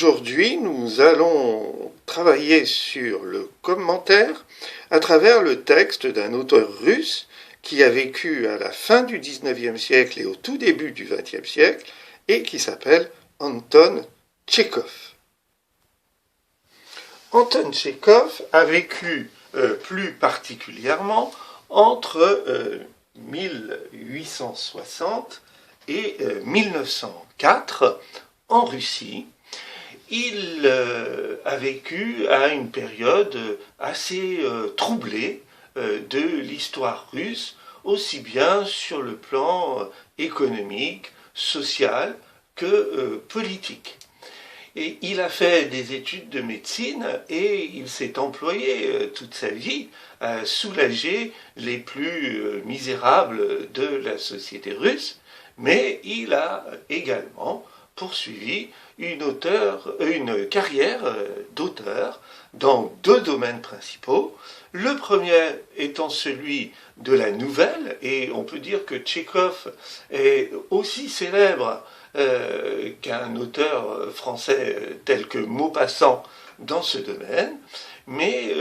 Aujourd'hui, nous allons travailler sur le commentaire à travers le texte d'un auteur russe qui a vécu à la fin du XIXe siècle et au tout début du XXe siècle et qui s'appelle Anton Tchekhov. Anton Tchekhov a vécu plus particulièrement entre 1860 et 1904 en Russie. Il a vécu à une période assez troublée de l'histoire russe, aussi bien sur le plan économique, social que politique. Et il a fait des études de médecine et il s'est employé toute sa vie à soulager les plus misérables de la société russe, mais il a également poursuivi une carrière d'auteur dans deux domaines principaux. Le premier étant celui de la nouvelle, et on peut dire que Tchekhov est aussi célèbre qu'un auteur français tel que Maupassant dans ce domaine, mais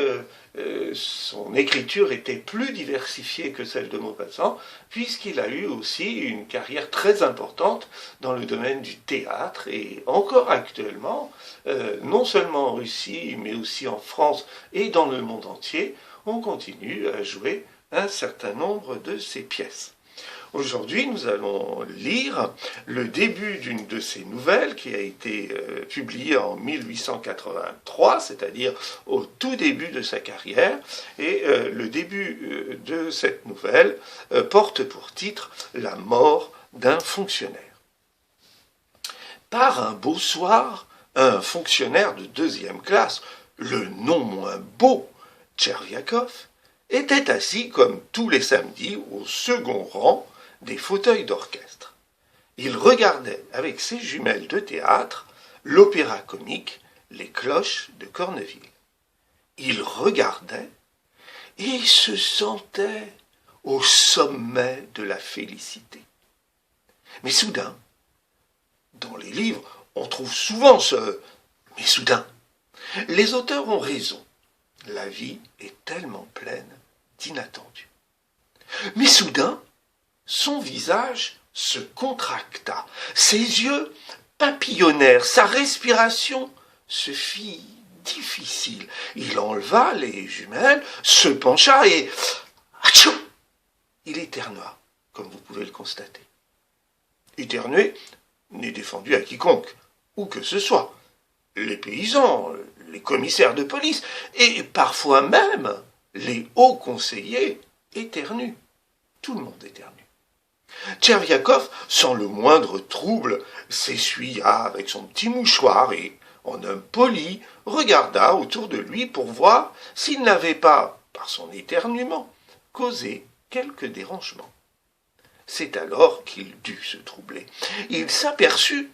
son écriture était plus diversifiée que celle de Maupassant, puisqu'il a eu aussi une carrière très importante dans le domaine du théâtre, et encore actuellement, non seulement en Russie, mais aussi en France et dans le monde entier, on continue à jouer un certain nombre de ses pièces. Aujourd'hui, nous allons lire le début d'une de ses nouvelles qui a été publiée en 1883, c'est-à-dire au tout début de sa carrière. Et le début de cette nouvelle porte pour titre « La mort d'un fonctionnaire ». Par un beau soir, un fonctionnaire de deuxième classe, le non moins beau Tcherviakov, était assis comme tous les samedis au second rang des fauteuils d'orchestre. Il regardait avec ses jumelles de théâtre l'opéra comique Les Cloches de Corneville. Il regardait et se sentait au sommet de la félicité. Mais soudain, dans les livres, on trouve souvent ce « mais soudain ». Les auteurs ont raison. La vie est tellement pleine d'inattendus. Mais soudain, son visage se contracta, ses yeux papillonnèrent, sa respiration se fit difficile. Il enleva les jumelles, se pencha et... Atchou ! Il éternua, comme vous pouvez le constater. Éternuer n'est défendu à quiconque, où que ce soit. Les paysans, les commissaires de police, et parfois même les hauts conseillers éternuent. Tout le monde éternue. Tcherviakov, sans le moindre trouble, s'essuya avec son petit mouchoir et, en homme poli, regarda autour de lui pour voir s'il n'avait pas, par son éternuement, causé quelque dérangement. C'est alors qu'il dut se troubler. Il s'aperçut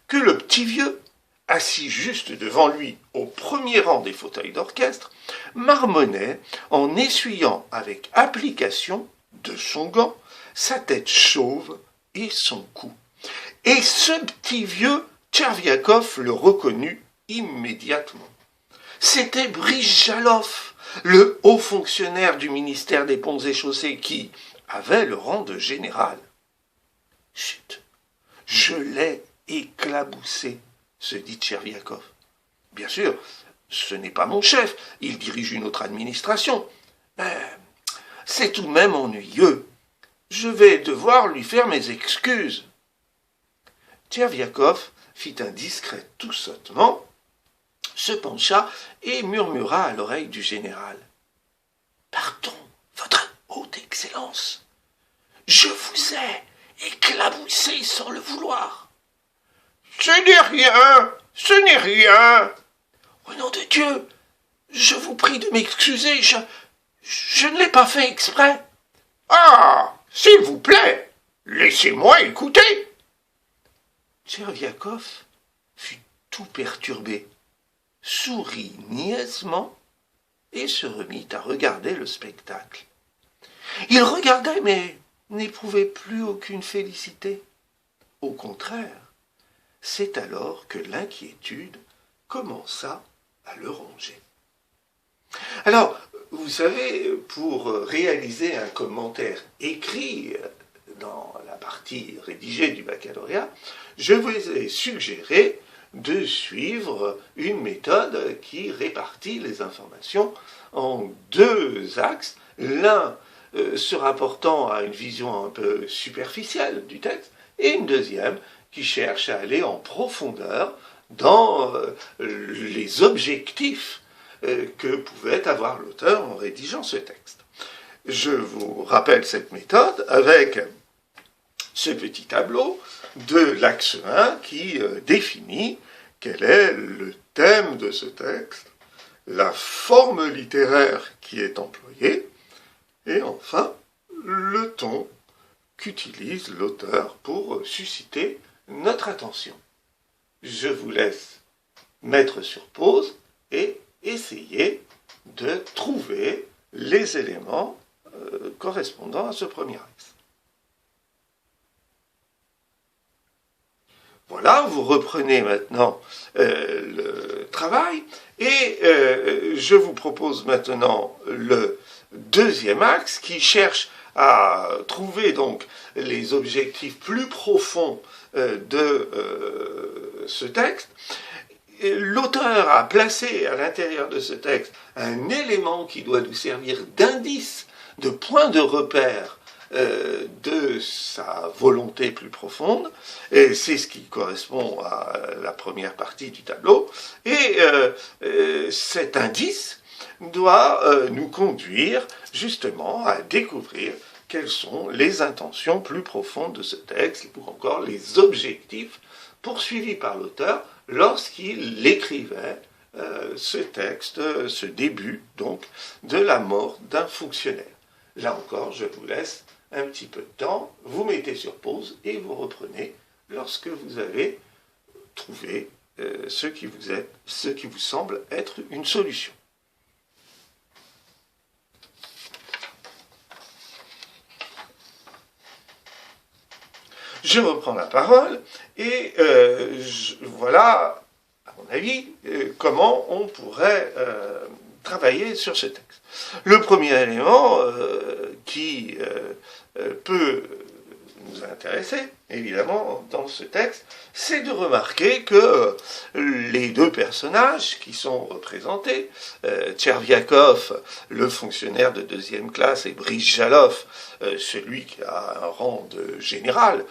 que le petit vieux, assis juste devant lui au premier rang des fauteuils d'orchestre, marmonnait en essuyant avec application de son gant sa tête chauve et son cou. Et ce petit vieux, Tcherviakov le reconnut immédiatement. C'était Brijalov, le haut fonctionnaire du ministère des Ponts et Chaussées qui avait le rang de général. « Chut, je l'ai éclaboussé », se dit Tcherviakov. « Bien sûr, ce n'est pas mon chef, il dirige une autre administration. Mais c'est tout de même ennuyeux. Je vais devoir lui faire mes excuses. » Tcherviakov fit un discret toussotement, se pencha et murmura à l'oreille du général. « Pardon, votre haute excellence, je vous ai éclaboussé sans le vouloir. »« Ce n'est rien, ce n'est rien. »« Au nom de Dieu, je vous prie de m'excuser, je ne l'ai pas fait exprès. »« Ah, s'il vous plaît, laissez-moi écouter. » Tcherviakov fut tout perturbé, sourit niaisement et se remit à regarder le spectacle. Il regardait, mais n'éprouvait plus aucune félicité. Au contraire, c'est alors que l'inquiétude commença à le ronger. Alors, vous savez, pour réaliser un commentaire écrit dans la partie rédigée du baccalauréat, je vous ai suggéré de suivre une méthode qui répartit les informations en deux axes, l'un se rapportant à une vision un peu superficielle du texte, et une deuxième qui cherche à aller en profondeur dans les objectifs que pouvait avoir l'auteur en rédigeant ce texte. Je vous rappelle cette méthode avec ce petit tableau de l'axe 1 qui définit quel est le thème de ce texte, la forme littéraire qui est employée, et enfin le ton qu'utilise l'auteur pour susciter notre attention. Je vous laisse mettre sur pause et essayer de trouver les éléments correspondant à ce premier axe. Voilà, vous reprenez maintenant le travail et je vous propose maintenant le deuxième axe qui cherche à trouver donc les objectifs plus profonds de ce texte. L'auteur a placé à l'intérieur de ce texte un élément qui doit nous servir d'indice, de point de repère de sa volonté plus profonde, et c'est ce qui correspond à la première partie du tableau, et cet indice doit nous conduire justement à découvrir quelles sont les intentions plus profondes de ce texte, ou encore les objectifs poursuivis par l'auteur lorsqu'il écrivait ce texte, ce début donc de la mort d'un fonctionnaire. Là encore, je vous laisse un petit peu de temps, vous mettez sur pause et vous reprenez lorsque vous avez trouvé ce qui vous semble être une solution. Je reprends la parole et voilà, à mon avis, comment on pourrait travailler sur ce texte. Le premier élément qui peut nous intéresser, évidemment, dans ce texte, c'est de remarquer que les deux personnages qui sont représentés, Tcherviakov, le fonctionnaire de deuxième classe, et Brijalov, celui qui a un rang de général,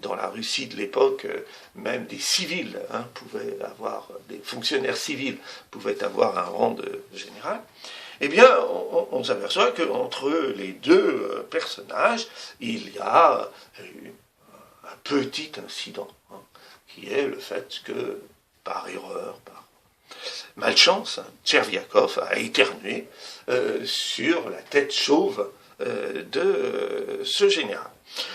dans la Russie de l'époque, même des civils pouvaient avoir, des fonctionnaires civils pouvaient avoir un rang de général, eh bien, on s'aperçoit qu'entre les deux personnages, il y a un petit incident, qui est le fait que, par erreur, par malchance, Tcherviakov a éternué sur la tête chauve de ce général.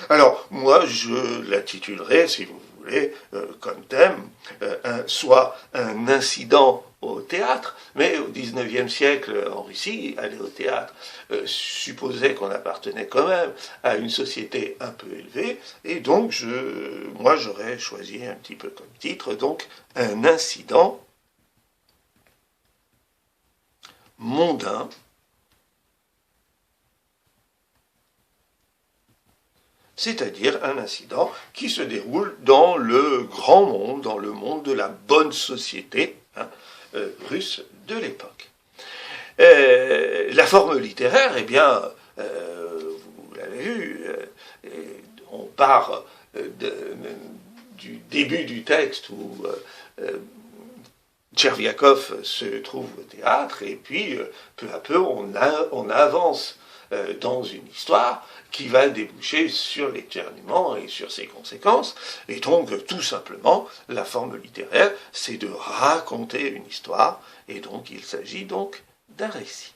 Alors, moi, je l'intitulerai, si vous voulez, comme thème, soit un incident au théâtre, mais au XIXe siècle, en Russie, aller au théâtre supposait qu'on appartenait quand même à une société un peu élevée, et donc, moi, j'aurais choisi un petit peu comme titre, donc, un incident mondain, c'est-à-dire un incident qui se déroule dans le grand monde, dans le monde de la bonne société russe de l'époque. La forme littéraire, eh bien, vous l'avez vu, on part du début du texte où Tcherviakov se trouve au théâtre, et puis peu à peu on avance dans une histoire qui va déboucher sur l'éternuement et sur ses conséquences. Et donc, tout simplement, la forme littéraire, c'est de raconter une histoire, et donc il s'agit donc d'un récit.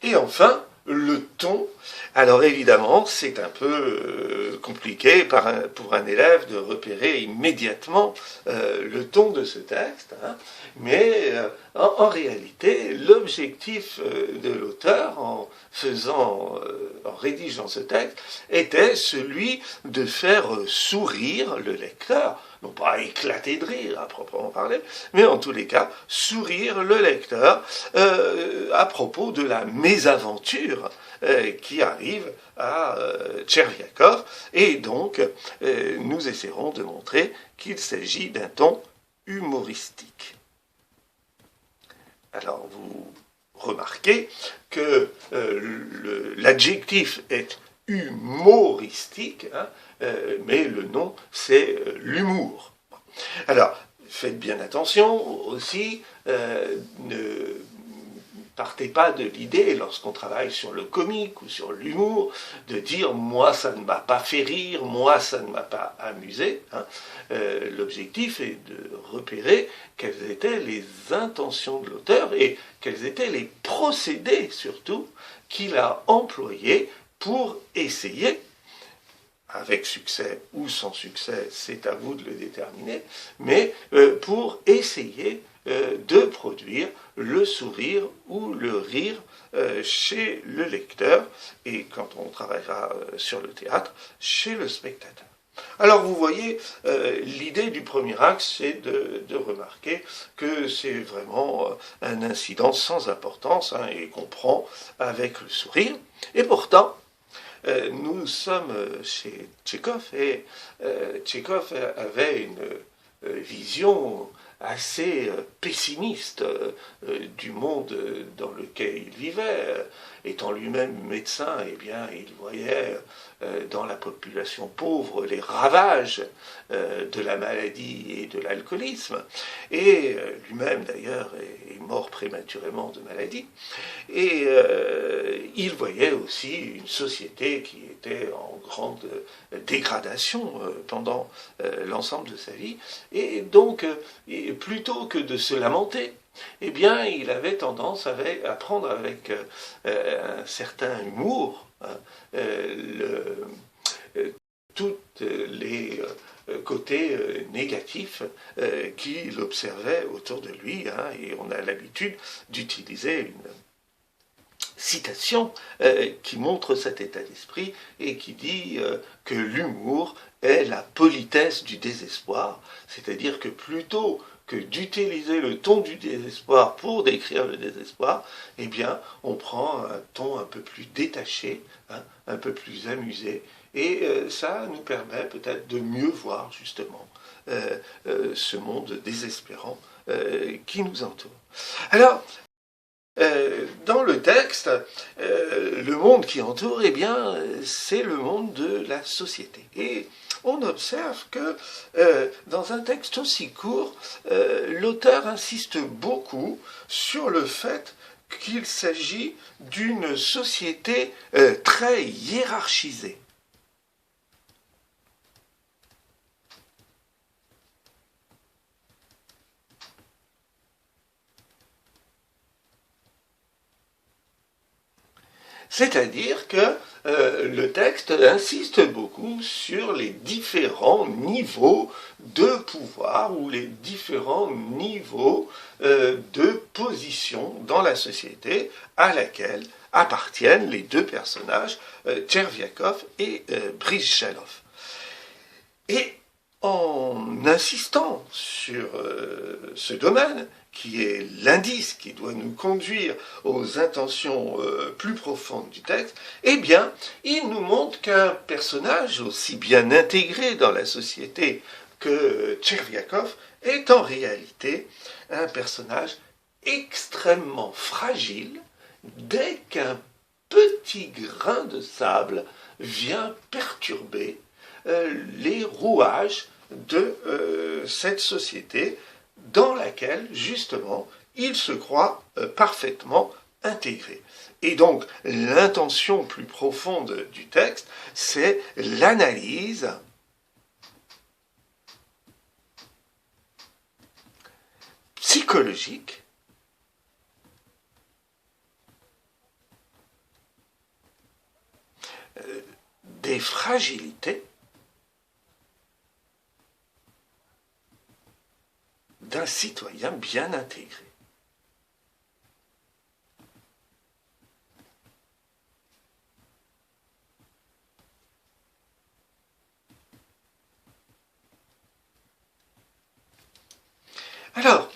Et enfin, le ton. Alors évidemment, c'est un peu compliqué pour un élève de repérer immédiatement le ton de ce texte, mais en réalité, l'objectif de l'auteur en rédigeant ce texte était celui de faire sourire le lecteur non pas éclater de rire à proprement parler, mais en tous les cas sourire le lecteur à propos de la mésaventure qui arrive à Tcherviakov, et donc nous essaierons de montrer qu'il s'agit d'un ton humoristique. Alors vous remarquez que l'adjectif est humoristique, hein, mais le nom c'est l'humour. Alors faites bien attention aussi, ne partez pas de l'idée, lorsqu'on travaille sur le comique ou sur l'humour, de dire « moi ça ne m'a pas fait rire, moi ça ne m'a pas amusé hein. ». L'objectif est de repérer quelles étaient les intentions de l'auteur et quels étaient les procédés surtout qu'il a employés pour essayer, avec succès ou sans succès, c'est à vous de le déterminer, mais pour essayer de produire le sourire ou le rire chez le lecteur, et quand on travaillera sur le théâtre, chez le spectateur. Alors vous voyez, l'idée du premier acte, c'est de remarquer que c'est vraiment un incident sans importance hein, et qu'on prend avec le sourire, et pourtant, nous sommes chez Tchekhov, et Tchekhov avait une vision assez pessimiste du monde dans lequel il vivait. Étant lui-même médecin, eh bien, il voyait dans la population pauvre les ravages de la maladie et de l'alcoolisme. Et lui-même, d'ailleurs, est mort prématurément de maladie. Et il voyait aussi une société qui était en grande dégradation pendant l'ensemble de sa vie. Et donc, plutôt que de se lamenter, eh bien, il avait tendance à prendre avec un certain humour hein, tous les côtés négatifs qu'il observait autour de lui. Hein, et on a l'habitude d'utiliser une citation qui montre cet état d'esprit et qui dit que l'humour est la politesse du désespoir, c'est-à-dire que plutôt que d'utiliser le ton du désespoir pour décrire le désespoir, eh bien, on prend un ton un peu plus détaché, hein, un peu plus amusé, et ça nous permet peut-être de mieux voir justement ce monde désespérant qui nous entoure. Alors, dans le texte, le monde qui entoure, eh bien, c'est le monde de la société. Et on observe que dans un texte aussi court, l'auteur insiste beaucoup sur le fait qu'il s'agit d'une société très hiérarchisée. C'est-à-dire que le texte insiste beaucoup sur les différents niveaux de pouvoir ou les différents niveaux de position dans la société à laquelle appartiennent les deux personnages, Tcherviakov et Brysjalov. Et en insistant sur ce domaine, qui est l'indice qui doit nous conduire aux intentions plus profondes du texte, eh bien, il nous montre qu'un personnage aussi bien intégré dans la société que Tcherviakov est en réalité un personnage extrêmement fragile dès qu'un petit grain de sable vient perturber les rouages de cette société dans laquelle, justement, il se croit parfaitement intégré. Et donc, l'intention plus profonde du texte, c'est l'analyse psychologique des fragilités d'un citoyen bien intégré. Alors,